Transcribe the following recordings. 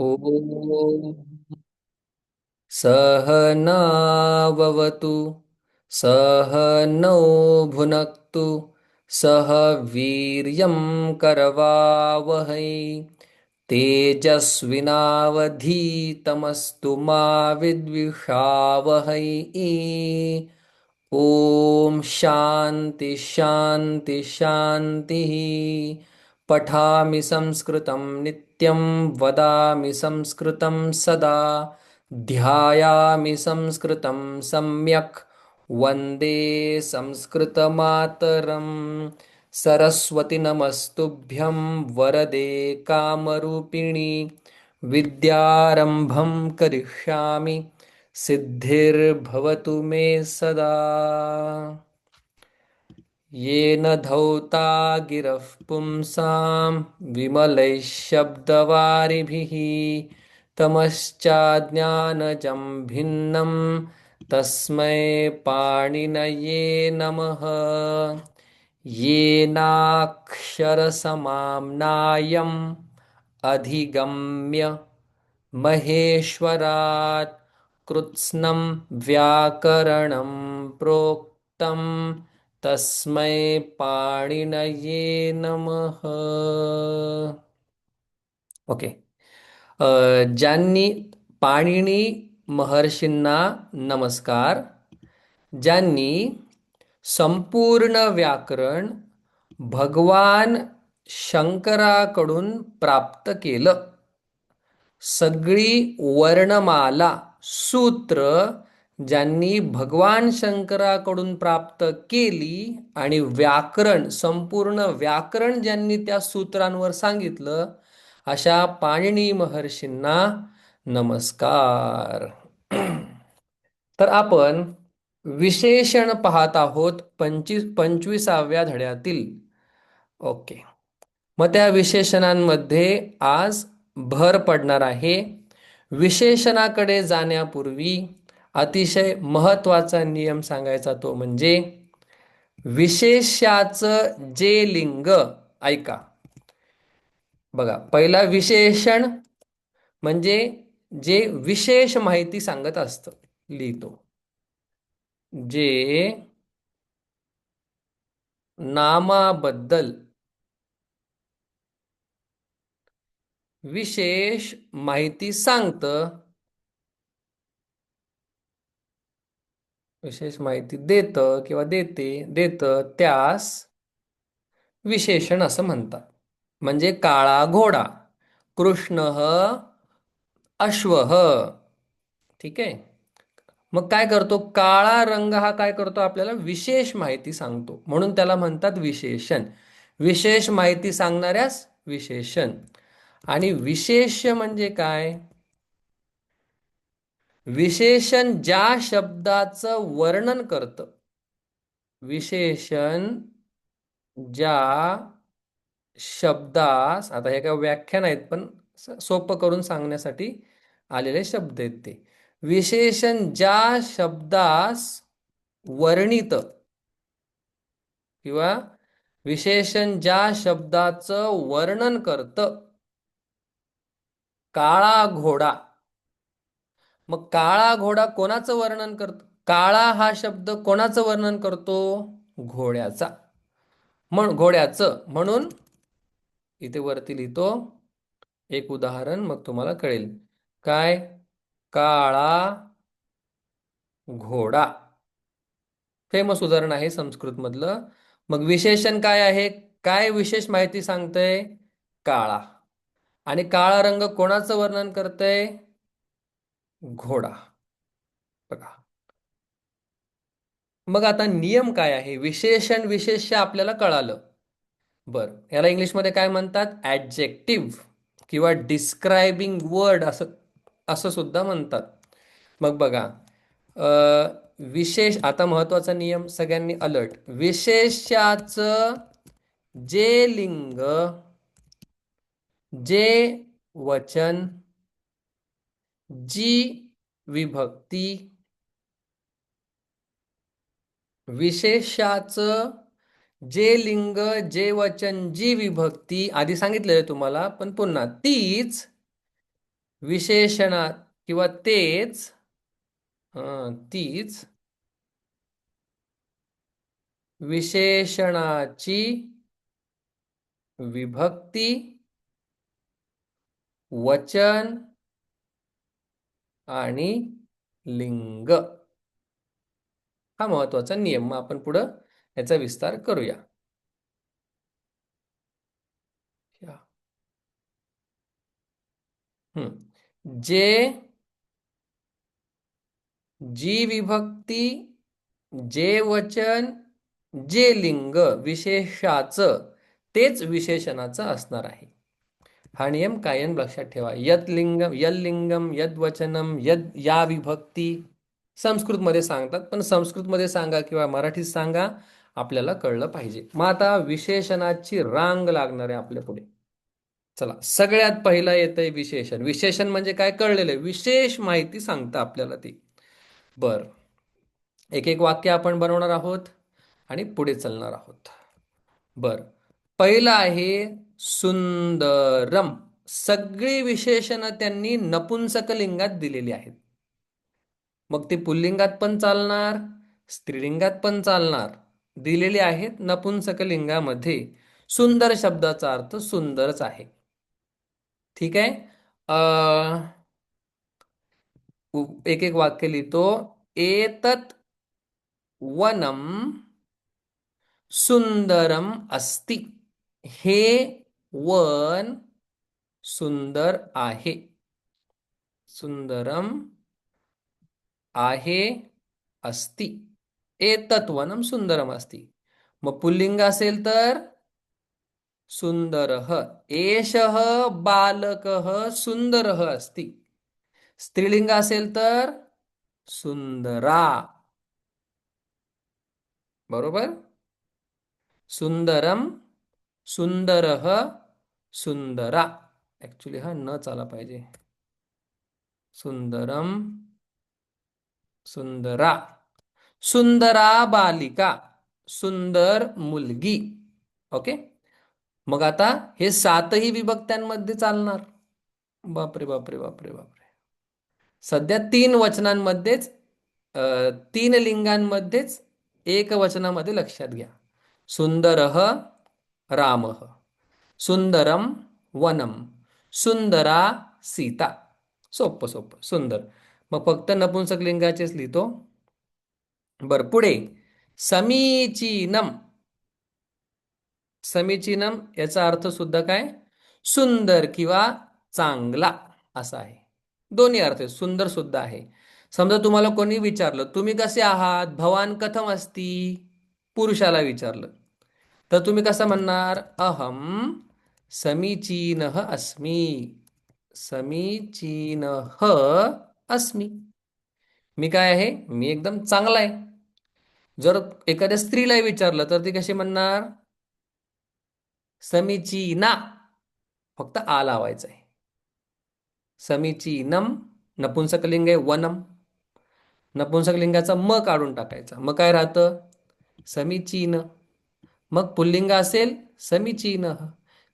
ॐ सहनाववतु सहनौ भुनक्तु सह वीर्यं करवावहै तेजस्विनावधीतमस्तु मा विद्विषावहै। ॐ शान्ति शान्ति शान्तिः। पठामि संस्कृतं नित्यं वदामि संस्कृतं सदा ध्यायामि संस्कृतं सम्यक् वन्दे संस्कृतमातरम्। सरस्वति नमस्तुभ्यं वरदे कामरूपिणि विद्यारम्भं करिष्यामि सिद्धिर्भवतु मे सदा। येन धौता गिरः पुंसां विमलैः शब्दवारिभिः तमश्चाज्ञानजं भिन्नं तस्मै पाणिनये नमः। येनाक्षरसमाम्नायम् अधिगम्य महेश्वरात् कृत्स्नं व्याकरणं प्रोक्तं तस्मै पाणिनये नमः। ओके. ज्यांनी पाणिनी महर्षींना नमस्कार. ज्यांनी संपूर्ण व्याकरण भगवान शंकराकडून प्राप्त केलं. सगळी वर्णमाला सूत्र ज्यांनी भगवान शंकराकडून प्राप्त केली आणि व्याकरण संपूर्ण व्याकरण ज्यांनी त्या सूत्रांवर सांगितलं अशा पाणिनी महर्षींना नमस्कार. तर आपण विशेषण पाहत आहोत 25व्या धड्यातील. ओके. मग त्या विशेषणांमध्ये आज भर पडणार आहे. विशेषणाकडे जाण्यापूर्वी अतिशय महत्त्वाचा नियम सांगायचा तो म्हणजे विशेष्याचं जे लिंग. ऐका बघा, पहिला विशेषण म्हणजे जे विशेष माहिती सांगत असतं. लिहितो जे नामाबद्दल विशेष माहिती सांगतं, विशेष माहिती देतं किंवा देतं त्यास विशेषण असं म्हणतात. म्हणजे काळा घोडा, कृष्ण अश्व. ठीक आहे. मग काय करतो, काळा रंग हा काय करतो, आपल्याला विशेष माहिती सांगतो, म्हणून त्याला म्हणतात विशेषण. विशेष माहिती सांगणाऱ्यास विशेषण. आणि विशेष म्हणजे काय, विशेषण ज्या शब्दाचं वर्णन करतं. विशेषण ज्या शब्दास, आता हे काय व्याख्यान आहेत पण सोपं करून सांगण्यासाठी आलेले शब्द आहेत ते. विशेषण ज्या शब्दास वर्णित किंवा विशेषण ज्या शब्दाचं वर्णन करतं. काळा घोडा. मग काळा घोडा कोणाचं वर्णन करतो, काळा हा शब्द कोणाचं वर्णन करतो, घोड्याचा. घोड्याचं. म्हणून इथे वरती लिहितो एक उदाहरण, मग तुम्हाला कळेल. काय, काळा घोडा फेमस उदाहरण आहे संस्कृत मधलं. मग विशेषण काय आहे, काय विशेष माहिती सांगतंय, काळा. आणि काळा रंग कोणाचं वर्णन करतंय, घोडा. बघा, मग आता नियम काय आहे, विशेषण विशेष्य आपल्याला कळालं. बर, याला इंग्लिशमध्ये काय म्हणतात, ॲडजेक्टिव्ह किंवा डिस्क्रायबिंग वर्ड असं असं सुद्धा म्हणतात. मग बघा, विशेष, आता महत्वाचा नियम सगळ्यांनी अलर्ट. विशेष्याचं जे लिंग, जे वचन, जी विभक्ती. विशेष्याचं जे लिंग, जे वचन, जी विभक्ती आधी सांगितलेलं तुम्हाला, पण पुन्हा तीच विशेषणा किंवा तीच विशेषणाची विभक्ती वचन आणि लिंग हा महत्वाचा नियम. मग आपण पुढं याचा विस्तार करूया. या. जे जी विभक्ती जे वचन जे लिंग विशेषाचं तेच विशेषणाचं असणार आहे. हा नियम कायम लक्षात ठेवा. यत लिंगम यल लिंगम यद वचनम यद या विभक्ती संस्कृतमध्ये सांगतात, पण संस्कृतमध्ये सांगा किंवा मराठीत सांगा, आपल्याला कळलं पाहिजे. मग आता विशेषणाची रांग लागणार आहे आपल्या पुढे. चला, सगळ्यात पहिला येतंय विशेषण. विशेषण म्हणजे काय कळलेलं आहे, विशेष माहिती सांगतं आपल्याला ती. बर, एक एक वाक्य आपण बनवणार आहोत आणि पुढे चालणार आहोत. बर, पहिलं आहे सुंदरम. सगळी विशेषणं त्यांनी नपुंसक लिंगात दिलेली आहेत. मग ते पुल्लिंगात पण चालणार, स्त्रीलिंगात पण चालणार. दिलेली आहेत नपुंसक लिंगामध्ये. सुंदर शब्दाचा अर्थ सुंदरच आहे. ठीक आहे. एक एक वाक्य लिहितो. एतत् वनम सुंदरम अस्ति. हे वन सुंदर आहे. सुंदरम आहे अस्ति. एतत् वनम सुंदरम अस्ति. मग पुल्लिंग असेल तर सुंदरः. एषः बालकः सुंदरः अस्ति. स्त्रीलिंग असेल तर सुंदरा. बरोबर. सुंदरम, सुंदरः, सुंदरा. ऍक्च्युली हा न चाला पाहिजे. सुंदरम, सुंदरा. सुंदरा बालिका, सुंदर मुलगी. ओके. मग आता हे सातही विभक्त्यांमध्ये चालणार. बापरे बापरे बापरे बापरे. सध्या तीन वचनांमध्येच, तीन लिंगांमध्येच एक वचनामध्ये लक्षात घ्या. सुंदरः रामः, सुंदरम वनम, सुंदरा सीता. सोपं सोपं सुंदर. मग फक्त नपुंसक लिंगाचेच लिहितो. बर, पुढे समीचीनम. समीचीनम याचा अर्थ सुद्धा काय, सुंदर किंवा चांगला असा आहे. दोन्ही अर्थ सुंदर सुद्धा आहे. समजा तुम्हाला कोणी विचारलं, तुम्ही कसे आहात, भवान कथम अस्ति, पुरुषाला विचारलं, तर तुम्ही कसं म्हणणार, अहम समीचीनः अस्मि. समीचीनः अस्मि. मी काय आहे, मी एकदम चांगला आहे. जर एखाद्या स्त्रीला विचारलं तर ती कशी म्हणणार, समीचीना. फक्त आ लावायचं आहे. समीचीनम नपुंसकलिंग आहे, वनम. नपुंसकलिंगाचा म काढून टाकायचा. मग काय राहतं, समीचीन. मग पुल्लिंग असेल समीचीन,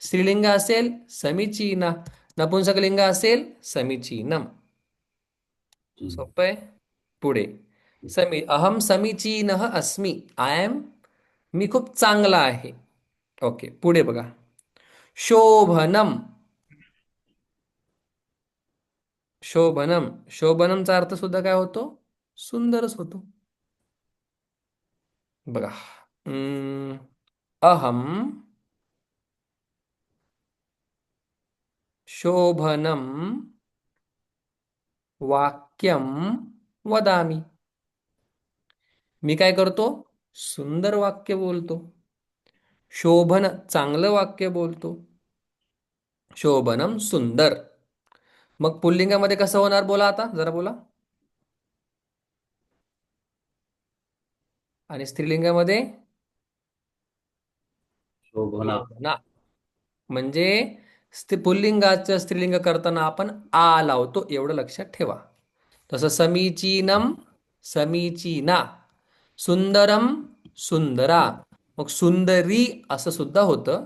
स्त्रीलिंग असेल समीचीना, नपुंसकलिंग असेल समीचीनम. सोपं आहे. पुढे अहम समीचीनः अस्मि. आय एम, मी खूप चांगला आहे. ओके. पुढे बघा, शोभनम. शोभनम, शोभनमचा अर्थ सुद्धा काय होतो, सुंदरच होतो. बघा, अहम शोभनम वाक्यम वदामी. मी काय करतो, सुंदर वाक्य बोलतो. शोभन चांगलं वाक्य बोलतो. शोभनम सुंदर. मग पुल्लिंगामध्ये कसं होणार, बोला आता जरा बोला. आणि स्त्रीलिंगामध्ये शोभना. शोभना. म्हणजे पुल्लिंगाचं स्त्रीलिंग करताना आपण आ लावतो, एवढं लक्षात ठेवा. तसं समीचीनम समीचीना, सुंदरम सुंदरा. मग सुंदरी असं सुद्धा होतं.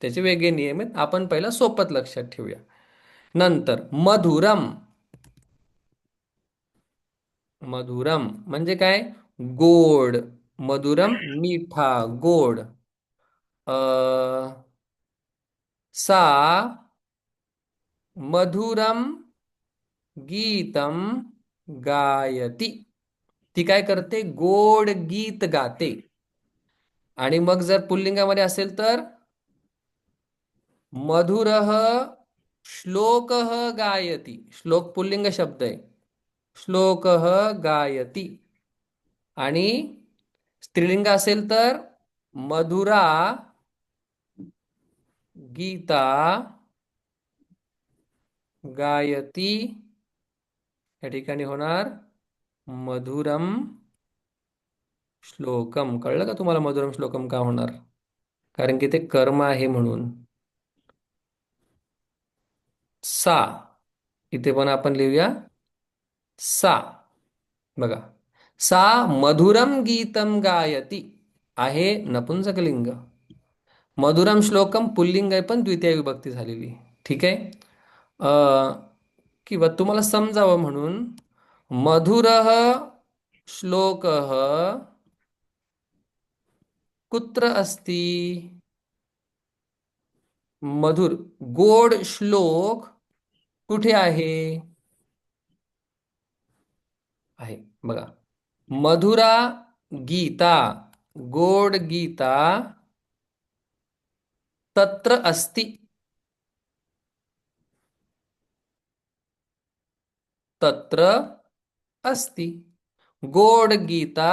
त्याचे वेगळे नियम आहेत. आपण पहिला सोपत लक्षात ठेवूया. नंतर मधुरम. मधुरम म्हणजे काय? गोड. मधुरम मीठा, गोड. अ सा मधुरम गीतम गायती. ती काय करते? गोड गीत गाते. आणि मग जर पुल्लिंगामध्ये असेल तर मधुरः श्लोकः गायती. श्लोक पुल्लिंग शब्द आहे. श्लोकः गायती. आणि स्त्रीलिंग असेल तर मधुरा गीता गायती. या ठिकाणी होणार मधुरम श्लोकम. कळलं का तुम्हाला मधुरम श्लोकम का होणार? कारण की ते कर्म आहे म्हणून. सा, इथे पण आपण लिहूया सा. बघा, सा मधुरम गीतम गायती आहे नपुंसकलिंग. मधुरम श्लोकम पुल्लिंग आहे पण द्वितीय विभक्ती झालेली. ठीक आहे. अ, किंवा तुम्हाला समजावं म्हणून मधुरः श्लोकः कुत्र अस्ति? मधुर गोड श्लोक कुठे आहे? आहे बघा. मधुरा गीता, गोड गीता तत्र अस्ति. तत्र अस्ति. गोड गीता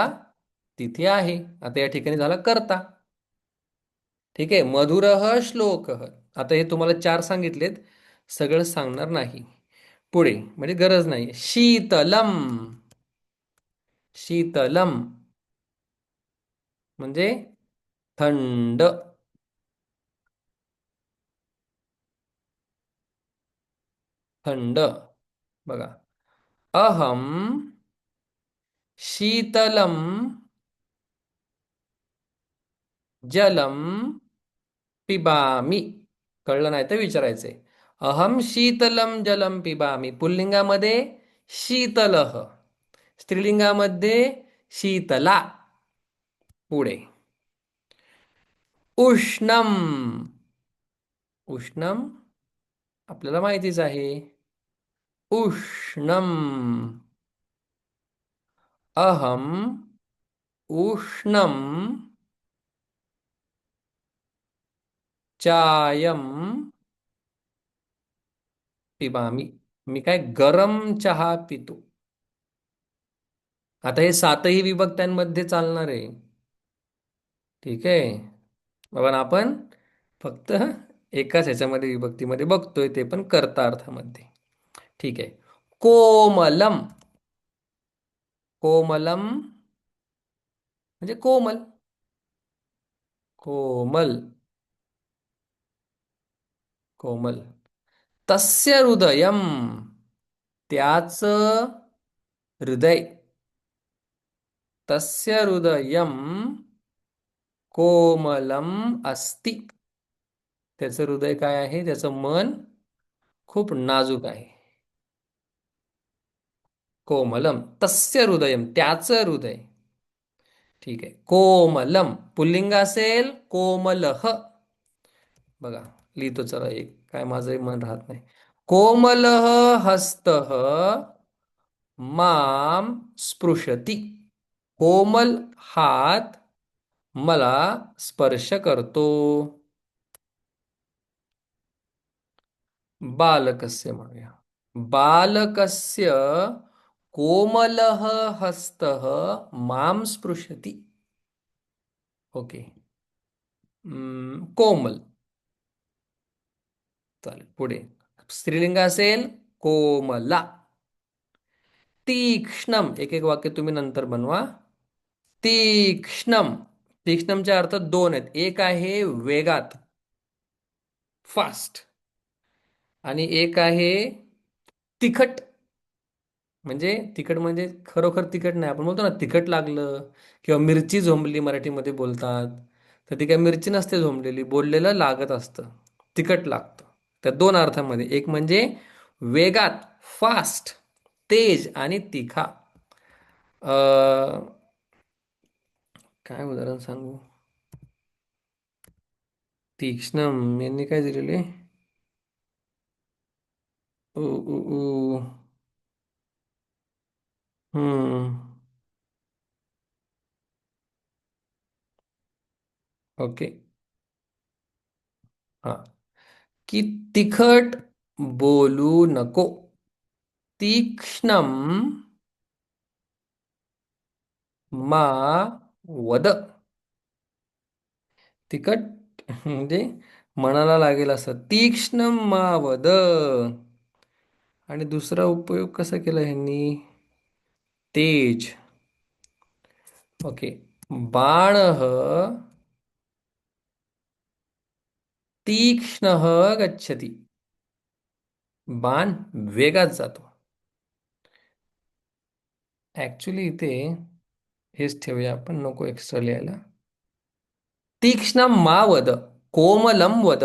तिथे आहे. आता या ठिकाणी झाला करता. ठीक आहे. मधुरः श्लोकः. आता हे तुम्हाला चार सांगितलेत, सगळं सांगणार नाही. पुढे म्हणजे गरज नाही. शीतलम. शीतलम म्हणजे थंड. थंड. बघा, अहम शीतलम जलम पिबामी. कळलं नाही तर विचारायचंय. अहम शीतलम जलम पिबामी. पुल्लिंगामध्ये शीतलः, स्त्रीलिंगामध्ये शीतला. पुढे उष्णम. उष्णम आपल्याला माहितीच आहे. उष्णम. अहम उष्णम चायम पिबामी. मी काय गरम चहा पितो. आता हे सातही विभक्त्यांमध्ये चालणार आहे. ठीक आहे. पण आपण फक्त एकाच ह्याच्यामध्ये विभक्तीमध्ये बघतोय, ते पण कर्ता अर्थामध्ये. ठीक आहे. कोमलम. कोमलम म्हणजे कोमल. कोमल. कोमल. तस्य हृदयम. त्याचं हृदय. तस्य हृदयम कोमलम अस्ति. त्याचं हृदय काय आहे? त्याचं मन खूप नाजूक आहे. कोमलम तस्य हृदयम, त्याचं हृदय. ठीक आहे. कोमलम पुल्लिंग असेल कोमलह. बघा, लिहितो चला एक, काय माझंही मन राहत नाही. कोमलह हस्तः माम स्पृशती. कोमल हात मला स्पर्श करतो. बालकस्य म्हणूया. बालकस्य कोमलः हस्तः माम स्पृशती. ओके. कोमल. चालेल. पुढे स्त्रीलिंग असेल कोमला. तीक्ष्णम. एक एक वाक्य तुम्ही नंतर बनवा. तीक्ष्णम. तीक्ष्णमचे अर्थ दोन आहेत. एक आहे वेगात, फास्ट. आणि एक आहे तिखट. म्हणजे तिखट म्हणजे खरोखर तिखट नाही. आपण बोलतो ना तिखट लागलं किंवा मिरची झोंबली मराठीमध्ये बोलतात. तर ती काय मिरची नसते झोंबलेली, बोललेलं लागत असतं, तिखट लागतं. त्या दोन अर्थामध्ये, एक म्हणजे वेगात, फास्ट, तेज आणि तिखा. अ, काय उदाहरण सांगू? तीक्ष्णम यांनी काय दिलेले? उ, उ, उ. हम्म. ओके. हा. की तिखट बोलू नको. तीक्ष्णम मा वद. तिखट म्हणजे मनाला लागेल असं. तीक्ष्ण मा वद. आणि दुसरा उपयोग कसा केला ह्यांनी? तेज. ओके. बाण तीक्ष्ण गच्छति. बाण वेगात जातो. ऍक्च्युली इथे हेच ठेवूया आपण, नको एक्स्ट्रा लिहायला. तीक्ष्ण मा वद. कोमलम वद.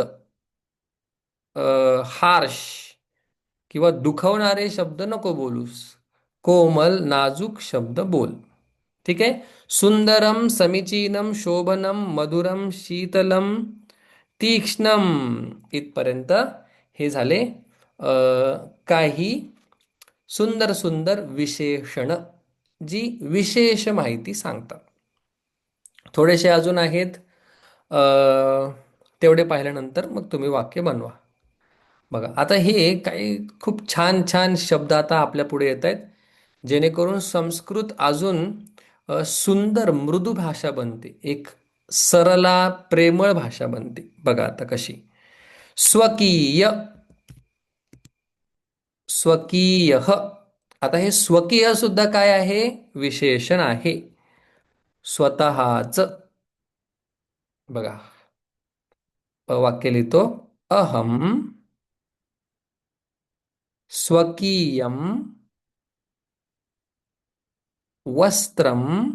हार्श किंवा दुखवणारे शब्द नको बोलूस. कोमल नाजूक शब्द बोल. ठीक आहे. सुंदरम समीचीनम शोभनम मधुरम शीतलम तीक्ष्णम इथपर्यंत हे झाले काही सुंदर सुंदर विशेषण, जी विशेष माहिती सांगतात. थोडेसे अजून आहेत. अ, तेवढे पाहिल्यानंतर मग तुम्ही वाक्य बनवा. बघा आता हे काही खूप छान छान शब्द आता आपल्या पुढे येत आहेत, जेणेकरून संस्कृत अजून सुंदर मृदू भाषा बनते. एक सरला प्रेमळ भाषा बनते. बघा आता कशी. स्वकीय. स्वकीय. आता हे स्वकीय सुद्धा काय आहे? विशेषण आहे. स्वतःच. बघा वाक्य लिहितो. अहम स्वकीयम वस्त्रम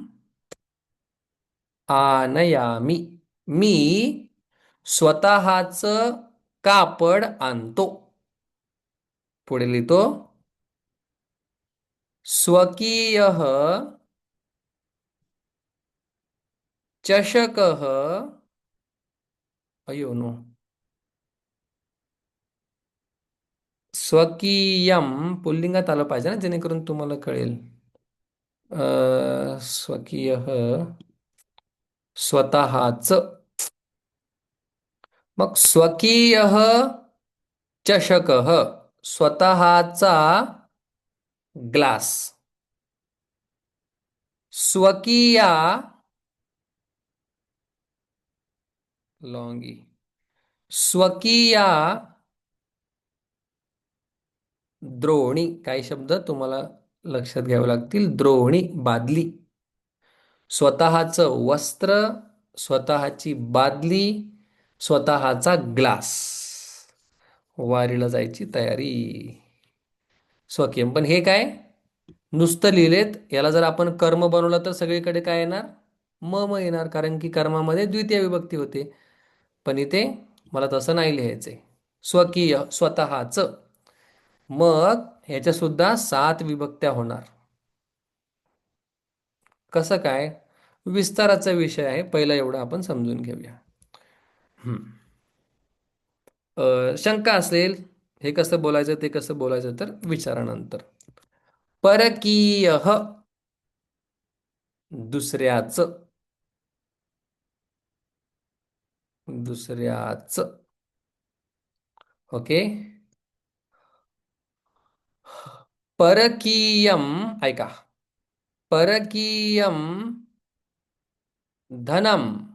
आनयामी. मी स्वतःच कापड आणतो. पुढे लिहितो. स्वकीय चषक. अयो नो. स्वकीयम पुल्लिंगात आलं पाहिजे ना, जेणेकरून तुम्हाला कळेल. स्वकीय स्वतःच. मग स्वकीय चषक, स्वतःचा ग्लास. स्वकीया लॉंगी. स्वकीया द्रोणी. काही शब्द तुम्हाला लक्षात घ्यावे लागतील. द्रोणी बादली. स्वतःचं वस्त्र, स्वतःची बादली, स्वतःचा ग्लास. वारीला जायची तयारी. स्वकीय. पण हे काय नुसतं लिहिलेत, याला जर आपण कर्म बनवलं तर सगळीकडे काय येणार? म म येणार, कारण की कर्मामध्ये द्वितीय विभक्ती होते. पण इथे मला तसं नाही लिहायचंय. स्वकीय स्वतःच. मग ह्याच्या सुद्धा 7 विभक्त्या होणार. कसं काय? विस्ताराचा विषय आहे, पहिला एवढं आपण समजून घेऊया. शंका असेल हे कसं बोलायचं ते कसं बोलायचं, तर विचारानंतर. परकीय दुसऱ्याच. दुसऱ्याच. ओके. परकीयम. ऐका. परकीयम धनम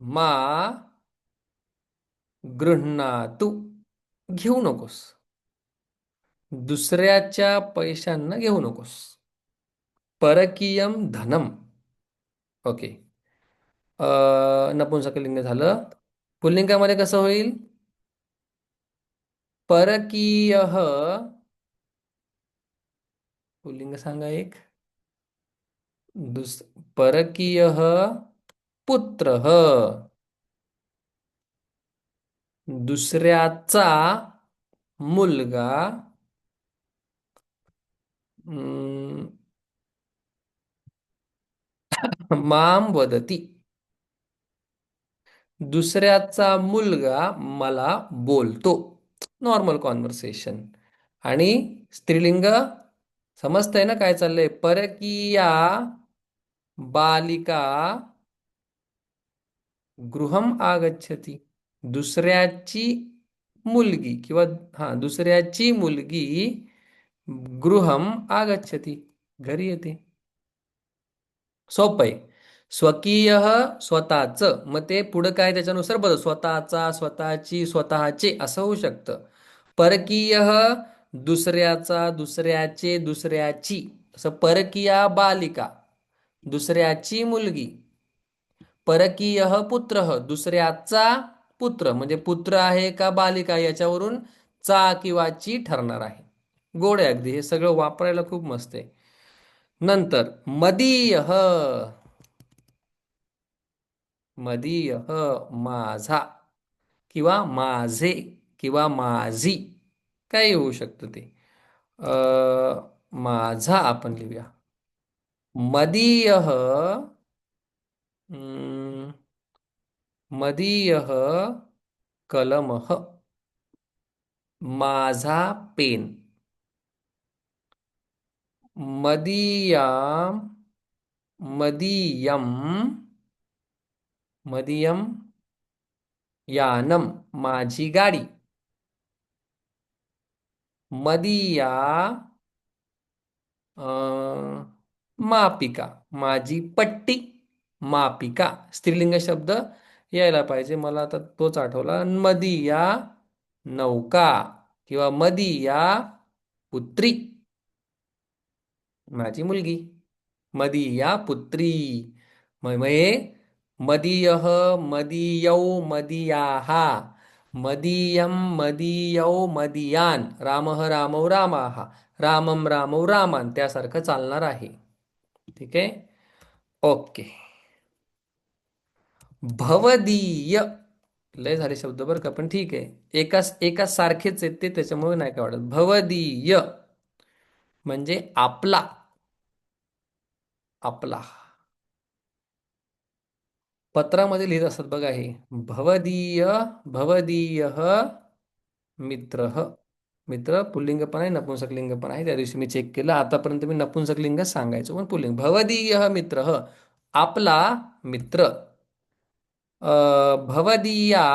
मा गृह्णातु. घेऊ नकोस. दुसऱ्याच्या पैशांना घेऊ नकोस. परकीयम धनम. ओके. नपुंसकलिंग झालं. पुल्लिंगामध्ये कसं होईल? परकीय पुल्लिंग सांगा एक. दुस परकीय पुत्र. दुसऱ्याचा मुलगा अं, माम वदती. दुसऱ्याचा मुलगा मला बोलतो. Normal conversation. आणि स्त्रीलिंग समजतंय ना काय चाललंय? परकीया बालिका गृहम आगच्छती. दुसऱ्याची मुलगी किंवा दुसऱ्याची मुलगी गृहम आगच्छती, घरी येते. सोपं आहे. स्वकीय स्वतःचं, मग ते पुढं काय त्याच्यानुसार बदल, स्वतःचा, स्वतःची, स्वतःचे असं होऊ शकतं. परकीय दुसऱ्याचा, दुसऱ्याचे, दुसऱ्याची. असं परकीया बालिका दुसऱ्याची मुलगी. परकीय पुत्र दुसऱ्याचा पुत्र, म्हणजे पुत्र आहे का बालिका याच्यावरून चा किंवा ची ठरणार आहे. गोड आहे अगदी, हे सगळं वापरायला खूप मस्त आहे. नंतर मदीय, मदीय माझा किंवा माझे किंवा माझी, काही होऊ शकतं ते. माझा आपण लिहूया. मदीय मदीय कलमः, माझा पेन. मदीया मदीयम मदीयम यानम, माझी गाडी. मदीया मापिका, माझी पट्टी. मापिका स्त्रीलिंग शब्द यायला पाहिजे, मला आता तोच आठवला. मदीया नौका किंवा मदीया पुत्री, माझी मुलगी. मदीया पुत्री. मग हे मदीयः, मदीयौ, मदीयाः, मदीयं, मदीयौ, मदीयान, रामः, रामौ, रामाः, रामं, रामौ, रामान्, त्यासारखं चालणार आहे. ठीक आहे. ओके. भवदीय, लय झाले शब्द बरं का, पण ठीक आहे. एकाच एकाच सारखेच आहेत ते, त्याच्यामुळे नाही काय वाटत. भवदीय म्हणजे आपला. आपला पत्रामध्ये लिहित असतात बघा हे. भवदीय, भवदीय मित्र. मित्र पुल्लिंग पण आहे, नपुंसक लिंग पण आहे. त्या दिवशी मी चेक केलं, आतापर्यंत मी नपुंसक लिंग सांगायचो, पण पुल्लिंग. भवदीय मित्र, आपला मित्र. भवदीया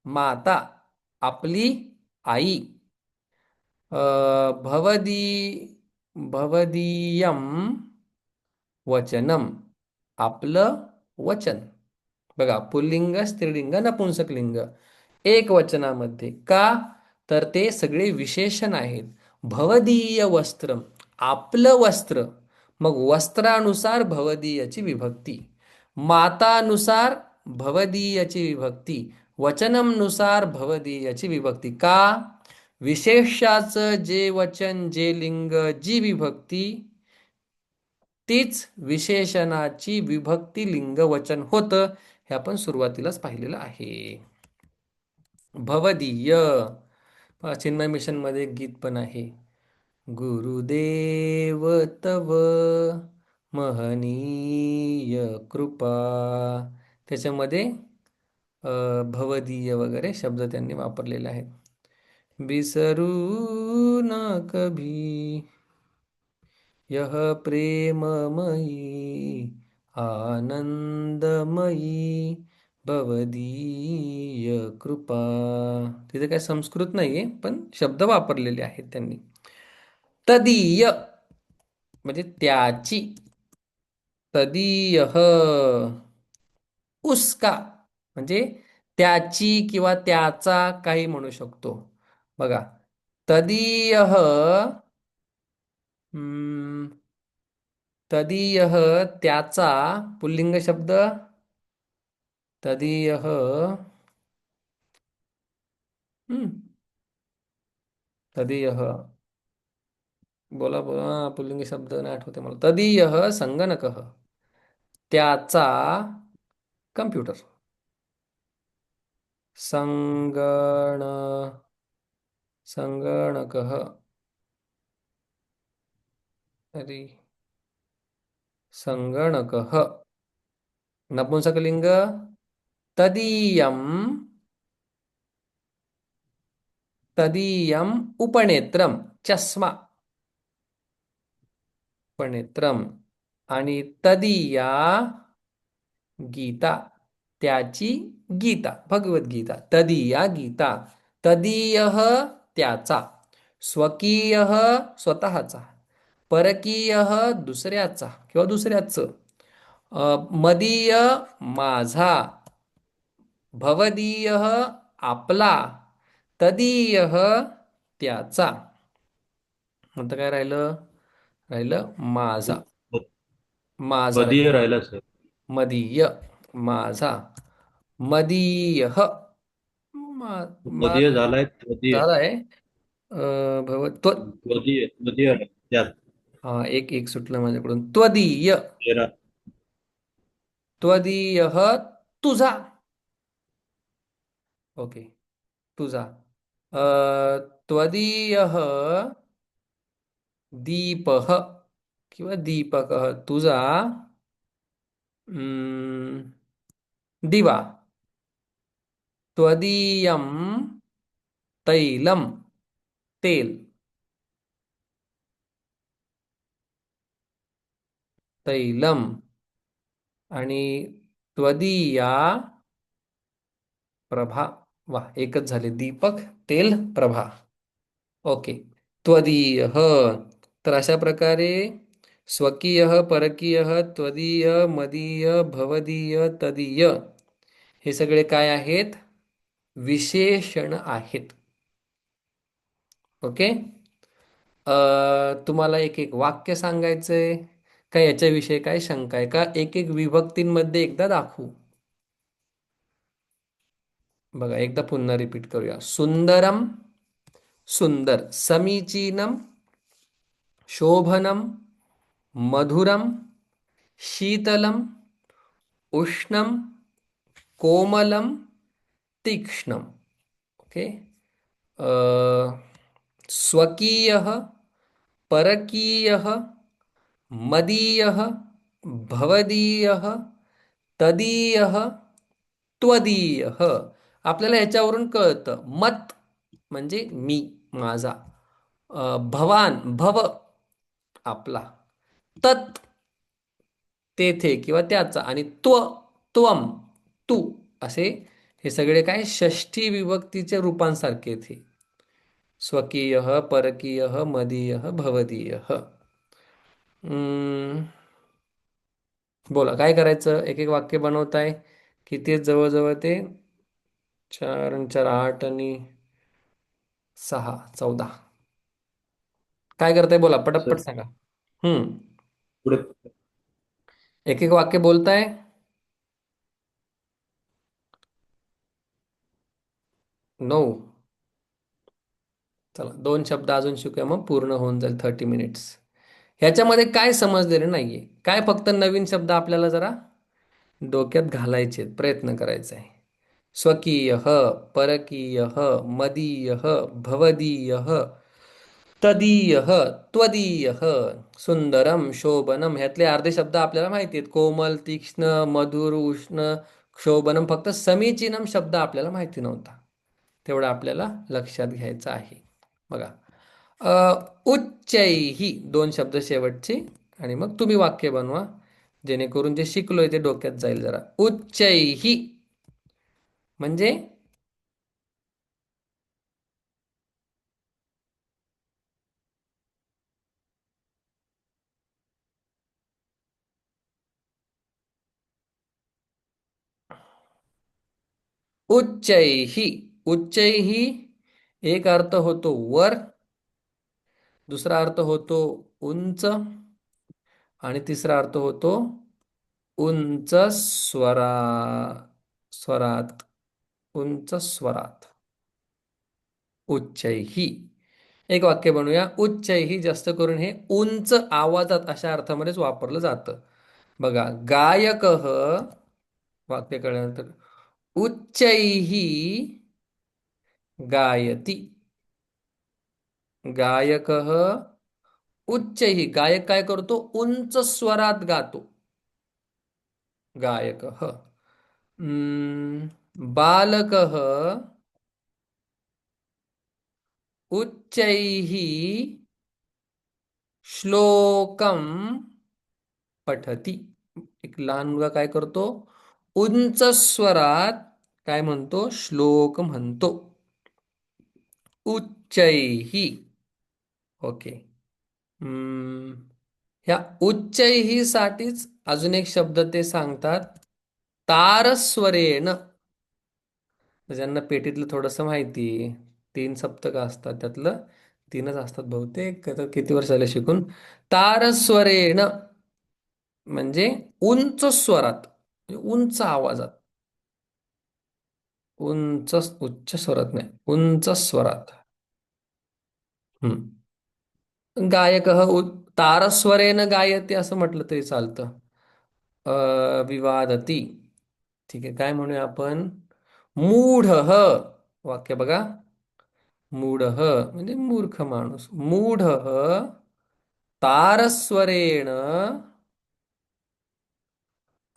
माता, आपली आई. भवदी भवदीयम वचनम, आपलं वचन. बघा, पुल्लिंग, स्त्रीलिंग, नपुंसकलिंग एक वचनामध्ये. का? तर ते सगळे विशेषण आहेत. भवदीय वस्त्रम, आपलं वस्त्र. मग वस्त्रानुसार भवदीयची विभक्ती, मातानुसार भवदीयची विभक्ती, वचनमनुसार भवदीयची विभक्ती. का? विशेषाचं जे वचन, जे लिंग, जी विभक्ती, तीच विशेषणाची विभक्ती लिंग वचन होतं. हे आपण सुरुवातीलाच पाहिलेलं आहे. भवदीय. चिन्मय मिशन मध्ये एक गीत पण आहे. गुरुदेव तव महनीय कृपा, त्याच्यामध्ये भवदीय वगैरे शब्द त्यांनी वापरलेले आहेत. बिसरू न कभी यह प्रेममयी आनंदमयी भवदीय कृपा. तिथे काय संस्कृत नाहीये, पण शब्द वापरलेले आहेत त्यांनी. तदीय म्हणजे त्याची. तदीय उसका म्हणजे त्याची किंवा त्याचा, काही म्हणू शकतो. बघा, तदीय तदीय त्याचा पुल्लिंग शब्द. तदीय तदीय, बोला बोला, पुल्लिंग शब्द नाही आठवते मला. तदीय संगणक, त्याचा कम्प्युटर. संगण संगणकः अरे संगणकः नपुंसकलिंग तदीयं तदीयम् उपनेत्रम चष्मा उपनेत्रम आणि तदीया गीता त्याची गीता भगवद्गीता तदीया गीता तदीयः त्याचा स्वकीयः स्वतःचा परकीयः दुसऱ्याचा किंवा दुसऱ्याचं मदीय माझा भवदीयः आपला तदीयः त्याचा नंतर काय राहिलं राहिलं माझा माझा मदीय राहिला राहिला सर. मदीय माझा मदीयः मा, मा मदीय झालाय, त्वदीय. झालाय भव त्वदीय त्वदीय राहिला. त्यात हा एक एक सुटलं माझ्याकडून त्वदीय तेरा. त्वदीयः तुझा ओके तुझा अ, त्वदीयः दीपः किंवा दीपकः तुझा अं, दिवा त्वदीयं तैलम तेल तैलम आणि त्वदीया प्रभा वा एकच झाले दीपक तेल प्रभा ओके त्वदीय तर अशा प्रकारे स्वकीय परकीय त्वदीय मदीय भवदीय तदीय हे सगळे काय आहेत विशेषण आहेत ओके तुम्हाला एक एक वाक्य सांगायचंय का याच्याविषयी काय शंका आहे का एक एक विभक्तींमध्ये एकदा दाखवू बघा एकदा पुन्हा रिपीट करूया सुंदरम सुंदर समीचीनम शोभनम मधुरम शीतलम उष्णम कोमलम तीक्ष्णम ओके स्वकीयः परकीयः मदीयः भवदीयः तदीयः त्वदीयः आपल्याला ह्याच्यावरून कळतं मत म्हणजे मी माझा भवान भव आपला तत् तेथे किंवा त्याचा आणि त्वम तू असे हे सगळे काय षष्ठी विभक्तीच्या रूपांसारखे इथे स्वकीय परकीय मदीय भवदीय बोला काय करायचं एक एक वाक्य बनवताय किती जवळजवळ ते चार आणि चार आठ आणि सहा 14 काय करताय बोला पटपट सर सांगा हम्म पुढे. एक एक वाक्य बोलताय 9 चला 2 शब्द अजून शिकूया मग पूर्ण होऊन जाईल 30 मिनिट्स ह्याच्यामध्ये काय समजलेलं नाहीये काय फक्त नवीन शब्द आपल्याला जरा डोक्यात घालायचे प्रयत्न करायचा आहे स्वकीय परकीय मदीय भवदीय तदीय त्वदीय सुंदरम शोभनम ह्यातले अर्धे शब्द आपल्याला माहिती आहेत कोमल तीक्ष्ण मधुर उष्ण शोभनम फक्त समीचीनम शब्द आपल्याला माहिती नव्हता तेवढं आपल्याला लक्षात घ्यायचं आहे बघा उच्चैही 2 शब्द शेवटचे आणि मग तुम्ही वाक्य बनवा जेणेकरून जे शिकलोय ते डोक्यात जाईल जरा उच्चैही म्हणजे उच्चैही उच्चैही एक अर्थ होतो वर दुसरा अर्थ होतो उंच आणि तिसरा अर्थ होतो उंच स्वरात उंच स्वरात उच्चैही एक वाक्य बनवूया उच्चैही जास्त करून हे उंच आवाजात अशा अर्थामध्येच वापरलं जातं बघा गायक वाक्य कळल्यानंतर उच्चैः गायति। गायकः उच्चैः, गायक काय करतो? उंच स्वरात गातो. गायकः. बालकः उच्चैः श्लोकम पठती. एक लहान मुलगा काय करतो? उंच स्वरात काय म्हणतो? श्लोक म्हणतो. उच्चैही. ओके. हम्म, ह्या उच्चैही साठीच अजून एक शब्द ते सांगतात, तारस्वरेण. ज्यांना पेटीतलं थोडंसं माहिती आहे, 3 सप्तकं असतात, त्यातलं 3च असतात बहुतेक. आता किती वर्ष झाले शिकून. तारस्वरेण म्हणजे उंच स्वरात, म्हणजे उंच आवाजात. उंच, उच्च स्वरात नाही, उंच स्वरात. हम्म. गायक तारस्वरेन गायते असं म्हटलं तरी चालतं. विवादती. ठीक आहे, काय म्हणूया आपण? मूढ. वाक्य बघा. मूढ म्हणजे मूर्ख माणूस. मूढ तारस्वरेण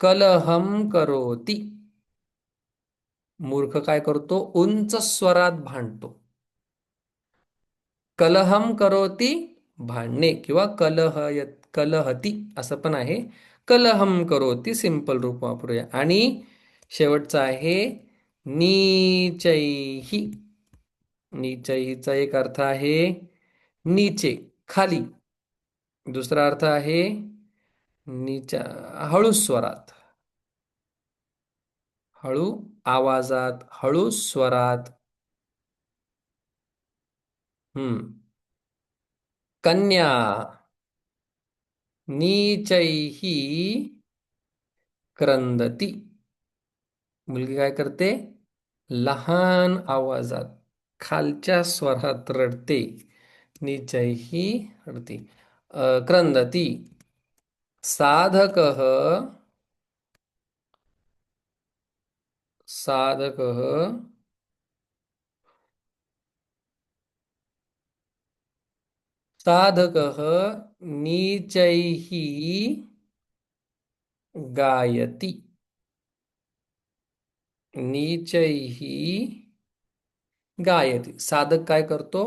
कलहम करोती. मूर्ख काय करतो? उंच स्वरात भांडतो. कलहम करोती, भांडणे, किंवा कलहती असं पण आहे. कलहम करोती सिंपल रूप वापरूया. आणि शेवटचा आहे नीचैही. नीचैहीचा एक अर्थ आहे नीचे, खाली. दुसरा अर्थ आहे नीचा, हळू स्वरात, हळू आवाजात, हळू स्वरात. हम्म. कन्या नीचैही क्रंदती. मुलगी काय करते? लहान आवाजात, खालच्या स्वरात रडते. नीचैही रडती. क्रंदती. साधकः साधकः साधकः नीचैः गायति. नीचैः गायति. साधक काय करतो?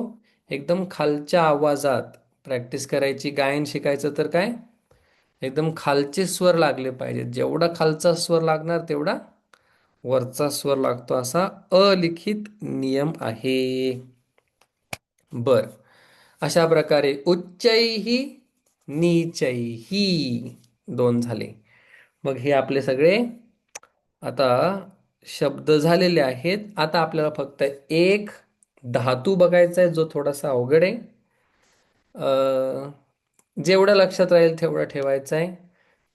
एकदम खालच्या आवाजात प्रॅक्टिस करायची. गायन शिकायचं तर काय, एकदम खालचे स्वर लागले पाहिजेत. जेवढा खालचा स्वर लागणार तेवढा वरचा स्वर लागतो, असा अलिखित नियम आहे. बर. अशा प्रकारे उच्चैही नीचैही दोन झाले. मग हे आपले सगळे आता शब्द झालेले आहेत. आता आपल्याला फक्त एक धातू बघायचा आहे, जो थोडासा अवघड आहे. अ, जेवढं लक्षात राहील तेवढं ठेवायचं आहे.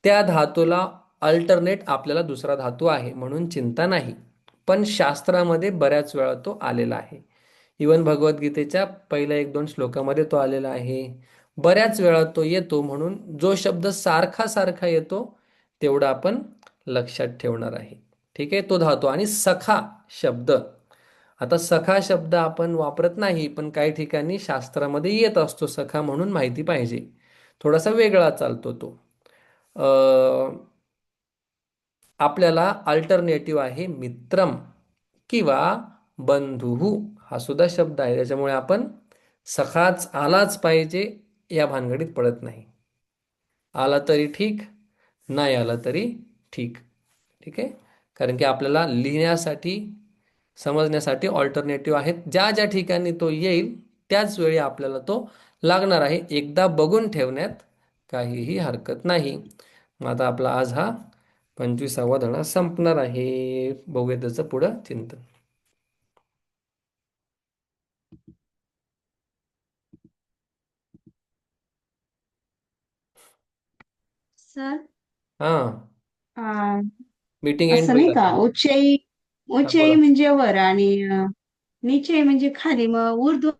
त्या धातूला अल्टरनेट आपल्याला दुसरा धातू आहे म्हणून चिंता नाही. पण शास्त्रामध्ये बऱ्याच वेळा तो आलेला आहे. इवन भगवद्गीतेच्या पहिल्या 1-2 श्लोकामध्ये तो आलेला आहे. बऱ्याच वेळा तो येतो, म्हणून जो शब्द सारखा सारखा येतो तेवढा आपण लक्षात ठेवणार आहे. ठीक आहे, तो धातू. आणि सखा शब्द. आता सखा शब्द आपण वापरत नाही, पण काही ठिकाणी शास्त्रामध्ये येत असतो सखा, म्हणून माहिती पाहिजे. थोडासा वेगळा चालतो तो. आपल्याला अल्टरनेटिव्ह आहे मित्रम किंवा बंधुहू, हा सुद्धा शब्द आहे. त्याच्यामुळे आपण सखाच आलाच पाहिजे या भानगडीत पडत नाही. आला तरी ठीक, नाही आला तरी ठीक. ठीक आहे, कारण की आपल्याला लिहिण्यासाठी, समजण्यासाठी ऑल्टरनेटिव्ह आहेत. ज्या ज्या ठिकाणी तो येईल त्याच वेळी आपल्याला तो लागणार आहे. एकदा बघून ठेवण्यात काहीही हरकत नाही. मग आता आपला आज हा 25वा धडा संपणार आहे. बघूया त्याचं पुढं चिंतन. सर, हां. आ, मीटिंग एंड असं होईल नाही आता. का, उच्चई. हां, उच्चई बोला. म्हणजे वर आणि निचय म्हणजे खाली. मग उर्दू